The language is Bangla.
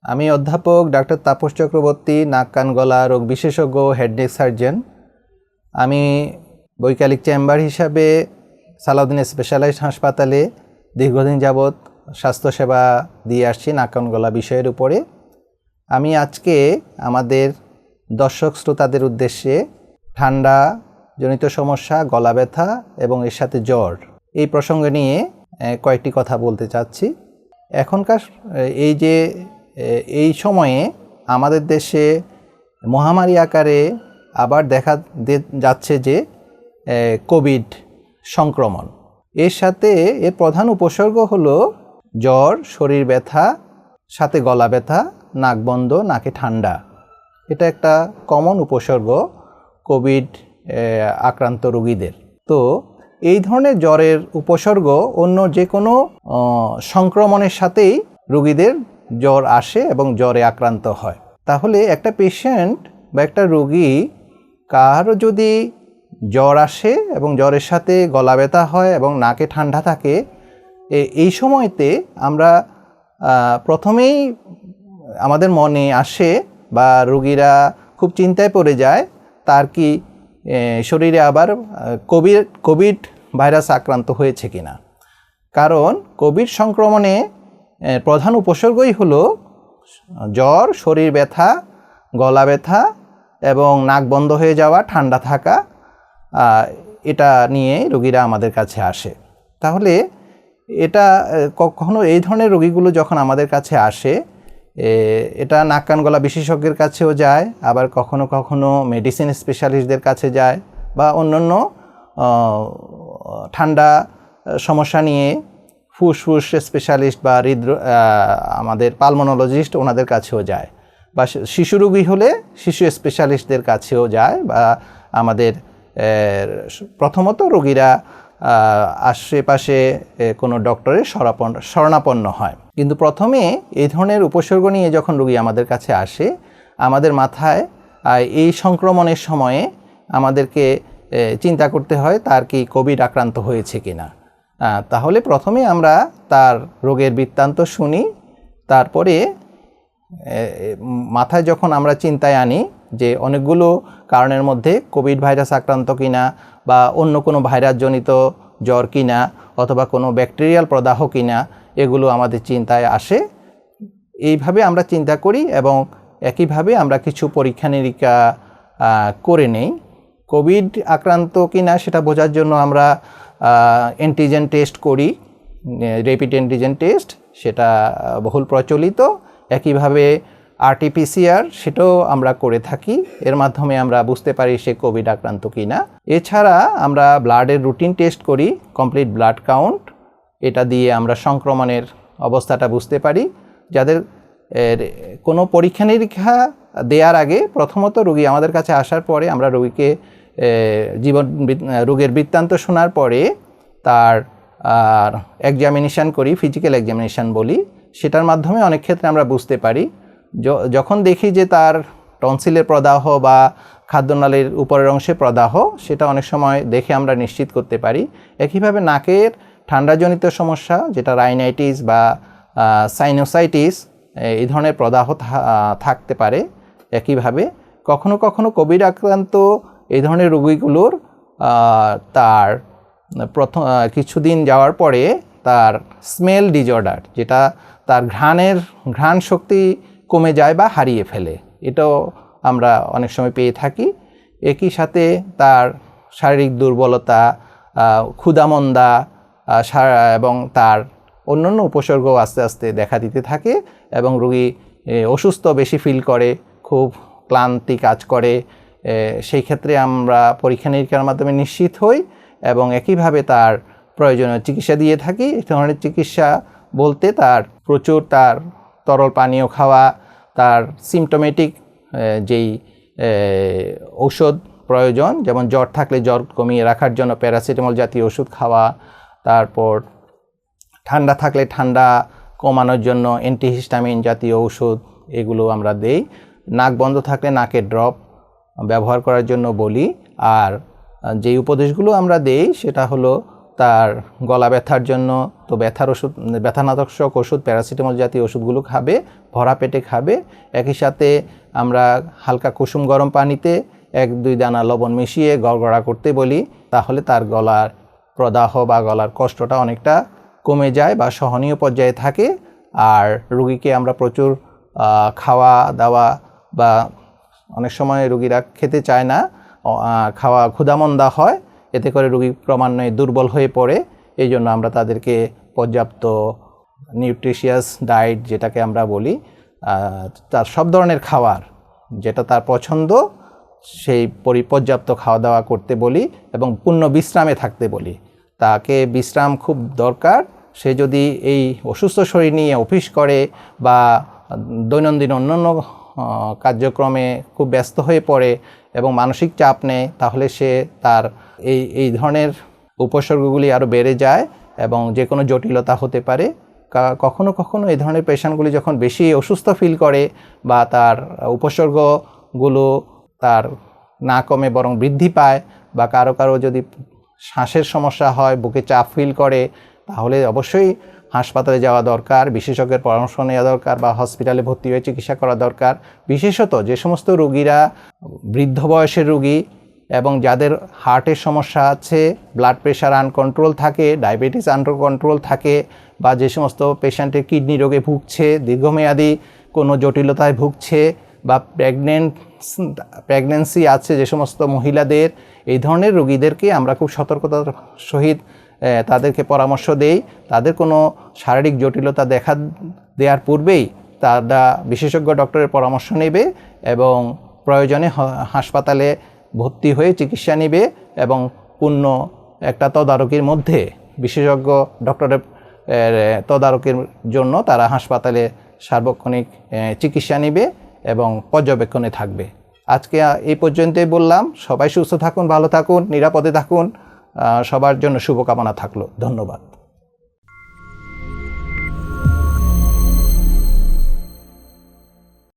আমি অধ্যাপক ডাক্তার তাপস চক্রবর্তী, নাক কান গলা রোগ বিশেষজ্ঞ, হেড নেক সার্জন। আমি বৈকালিক চেম্বার হিসাবে সালাউদ্দিন স্পেশালাইজড হাসপাতালে দীর্ঘদিন যাবৎ স্বাস্থ্যসেবা দিয়ে আসছি নাক কান গলা বিষয়ের উপরে। আমি আজকে আমাদের দর্শক শ্রোতাদের উদ্দেশ্যে ঠান্ডা জনিত সমস্যা, গলা ব্যথা এবং এর সাথে জ্বর এই প্রসঙ্গ নিয়ে কয়েকটি কথা বলতে চাচ্ছি। এখনকার এই সময়ে আমাদের দেশে মহামারী আকারে আবার দেখা যাচ্ছে যে কোভিড সংক্রমণ। এর সাথে এর প্রধান উপসর্গ হলো জ্বর, শরীর ব্যথা, সাথে গলা ব্যথা, নাক বন্ধ, নাকে ঠান্ডা। এটা একটা কমন উপসর্গ কোভিড আক্রান্ত রোগীদের। তো এই ধরনের জ্বরের উপসর্গ অন্য যে কোনো সংক্রমণের সাথেই রোগীদের জ্বর আসে এবং জ্বরে আক্রান্ত হয়। তাহলে একটা পেশেন্ট বা একটা রোগী কারো যদি জ্বর আসে এবং জ্বরের সাথে গলা ব্যথা হয় এবং নাকে ঠান্ডা থাকে, এই সময়তে আমরা প্রথমেই আমাদের মনে আসে বা রোগীরা খুব চিন্তায় পড়ে যায় তার কি শরীরে আবার কোভিড ভাইরাস আক্রান্ত হয়েছে কিনা। কারণ কোভিড সংক্রমণে প্রধান উপসর্গই হলো জ্বর, শরীর ব্যথা, গলা ব্যথা এবং নাক বন্ধ হয়ে যাওয়া, ঠান্ডা থাকা। এটা নিয়ে রোগীরা আমাদের কাছে আসে। তাহলে এটা কখনো এই ধরনের রোগীগুলো যখন আমাদের কাছে আসে, এটা নাক কান গলা বিশেষজ্ঞের কাছেও যায়, আবার কখনো কখনো মেডিসিন স্পেশালিস্টদের কাছে যায়, বা অন্যান্য ঠান্ডা সমস্যা নিয়ে ফুসফুস স্পেশালিস্ট বা আমাদের পালমোনোলজিস্ট ওনাদের কাছেও যায়, বা শিশু রোগী হলে শিশু স্পেশালিস্টদের কাছেও যায়, বা আমাদের প্রথমত রোগীরা আশেপাশে কোনো ডক্টরের শরণাপন্ন হয়। কিন্তু প্রথমে এই ধরনের উপসর্গ নিয়ে যখন রোগী আমাদের কাছে আসে, আমাদের মাথায় এই সংক্রমণের সময়ে আমাদেরকে চিন্তা করতে হয় তার কি কোভিড আক্রান্ত হয়েছে কিনা। তাহলে প্রথমে আমরা তার রোগের বৃত্তান্ত শুনি, তারপরে মাথায় যখন আমরা চিন্তায় আনি যে অনেকগুলো কারণের মধ্যে কোভিড ভাইরাস আক্রান্ত কিনা, বা অন্য কোনো ভাইরাসজনিত জ্বর কিনা, অথবা কোনো ব্যাকটেরিয়াল প্রদাহ কিনা, এগুলো আমাদের চিন্তায় আসে। এইভাবে আমরা চিন্তা করি এবং একইভাবে আমরা কিছু পরীক্ষা নিরীক্ষা করে নেই। কোভিড আক্রান্ত কিনা সেটা বোঝার জন্য আমরা অ্যান্টিজেন টেস্ট করি, র্যাপিড অ্যান্টিজেন টেস্ট, সেটা বহুল প্রচলিত। একইভাবে RT-PCR সেটাও আমরা করে থাকি, এর মাধ্যমে আমরা বুঝতে পারি সে কোভিড আক্রান্ত কিনা। এছাড়া আমরা ব্লাডের রুটিন টেস্ট করি, কমপ্লিট ব্লাড কাউন্ট, এটা দিয়ে আমরা সংক্রমণের অবস্থাটা বুঝতে পারি। যাদের কোনো পরীক্ষা নিরীক্ষা দেওয়ার আগে প্রথমত রোগী আমাদের কাছে আসার পরে আমরা রোগীকে রোগের বৃত্তান্ত শোনার পরে তার এক্সামিনেশান করি, ফিজিক্যাল এক্সামিনেশান বলি। সেটার মাধ্যমে অনেক ক্ষেত্রে আমরা বুঝতে পারি। যখন দেখি যে তার টনসিলের প্রদাহ বা খাদ্যনালীর উপরের অংশে প্রদাহ, সেটা অনেক সময় দেখে আমরা নিশ্চিত করতে পারি। একইভাবে নাকের ঠান্ডাজনিত সমস্যা, যেটা রাইনাইটিস বা সাইনোসাইটিস, এই ধরনের প্রদাহ থাকতে পারে। একইভাবে কখনো কখনো কোভিড আক্রান্ত এই ধরনের রোগীগুলোর তার কিছুদিন যাওয়ার পরে তার স্মেল ডিজঅর্ডার, যেটা তার ঘ্রাণ শক্তি কমে যায় বা হারিয়ে ফেলে, এটাও আমরা অনেক সময় পেয়ে থাকি। একই সাথে তার শারীরিক দুর্বলতা, ক্ষুধামন্দা এবং তার অন্যান্য উপসর্গ আস্তে আস্তে দেখা দিতে থাকে এবং রোগী অসুস্থ বেশি ফিল করে, খুব ক্লান্তি কাজ করে। সেই ক্ষেত্রে আমরা পরীক্ষা নিরীক্ষার মাধ্যমে নিশ্চিত হই এবং একইভাবে তার প্রয়োজনীয় চিকিৎসা দিয়ে থাকি। এই ধরনের চিকিৎসা বলতে তার প্রচুর তার তরল পানীয় খাওয়া, তার সিমটোমেটিক যেই ঔষধ প্রয়োজন, যেমন জ্বর থাকলে জ্বর কমিয়ে রাখার জন্য প্যারাসিটামল জাতীয় ওষুধ খাওয়া, তারপর ঠান্ডা থাকলে ঠান্ডা কমানোর জন্য অ্যান্টিহিস্টামিন জাতীয় ওষুধ, এগুলো আমরা দেই। নাক বন্ধ থাকলে নাকের ড্রপ ব্যবহার করার জন্য বলি। আর যেই উপদেশগুলো আমরা দেই সেটা হলো তার গলা ব্যথার জন্য তো ব্যথার ওষুধ, ব্যথানাশক ওষুধ, প্যারাসিটামল জাতীয় ওষুধগুলো খাবে, ভরা পেটে খাবে। একই সাথে আমরা হালকা কুসুম গরম পানিতে 1-2 দানা লবণ মিশিয়ে গড়গড়া করতে বলি, তাহলে তার গলার প্রদাহ বা গলার কষ্টটা অনেকটা কমে যায় বা সহনীয় পর্যায়ে থাকে। আর রোগীকে আমরা প্রচুর খাওয়া দাওয়া বা অনেক সময় রোগীরা খেতে চায় না, খাওয়া ক্ষুধামন্দা হয়, এতে করে রোগী ক্রমান্বয়ে দুর্বল হয়ে পড়ে। এই জন্য আমরা তাদেরকে পর্যাপ্ত নিউট্রিশিয়াস ডায়েট যেটাকে আমরা বলি, তার সব ধরনের খাবার যেটা তার পছন্দ সেই পর্যাপ্ত খাওয়া দাওয়া করতে বলি এবং পূর্ণ বিশ্রামে থাকতে বলি। তাকে বিশ্রাম খুব দরকার। সে যদি এই অসুস্থ শরীর নিয়ে অফিস করে বা দৈনন্দিন অন্যান্য কার্যক্রমে খুব ব্যস্ত হয়ে পড়ে এবং মানসিক চাপ নেয়, তাহলে সে তার এই ধরনের উপসর্গগুলি আরও বেড়ে যায় এবং যে কোনো জটিলতা হতে পারে। কখনো কখনো এই ধরনের পেশেন্টগুলি যখন বেশি অসুস্থ ফিল করে বা তার উপসর্গগুলো তার না কমে বরং বৃদ্ধি পায়, বা কারো কারো যদি শ্বাসের সমস্যা হয়, বুকে চাপ ফিল করে, তাহলে অবশ্যই হাসপাতালে যাওয়া দরকার, বিশেষজ্ঞের পরামর্শ নেওয়া দরকার বা হসপিটালে ভর্তি হয়ে চিকিৎসা করা দরকার। বিশেষত যে সমস্ত রোগীরা বৃদ্ধ বয়সের রোগী এবং যাদের হার্টের সমস্যা আছে, ব্লাড প্রেশার আনকন্ট্রোল থাকে, ডায়াবেটিস আন্ডার কন্ট্রোল থাকে, বা যে সমস্ত পেশেন্টের কিডনি রোগে ভুগছে, দীর্ঘমেয়াদী কোনো জটিলতায় ভুগছে, বা প্রেগন্যান্সি আছে যে সমস্ত মহিলাদের, এই ধরনের রোগীদেরকে আমরা খুব সতর্কতার সহিত তাদেরকে পরামর্শ দেই। তাদের কোনো শারীরিক জটিলতা দেখা দেওয়ার পূর্বেই তারা বিশেষজ্ঞ ডক্টরের পরামর্শ নেবে এবং প্রয়োজনে হাসপাতালে ভর্তি হয়ে চিকিৎসা নেবে এবং পূর্ণ একটা তদারকির মধ্যে বিশেষজ্ঞ ডক্টরের তদারকির জন্য তারা হাসপাতালে সার্বক্ষণিক চিকিৎসা নেবে এবং পর্যবেক্ষণে থাকবে। আজকে এই পর্যন্তই বললাম। সবাই সুস্থ থাকুন, ভালো থাকুন, নিরাপদে থাকুন। সবার জন্য শুভকামনা থাকলো। ধন্যবাদ।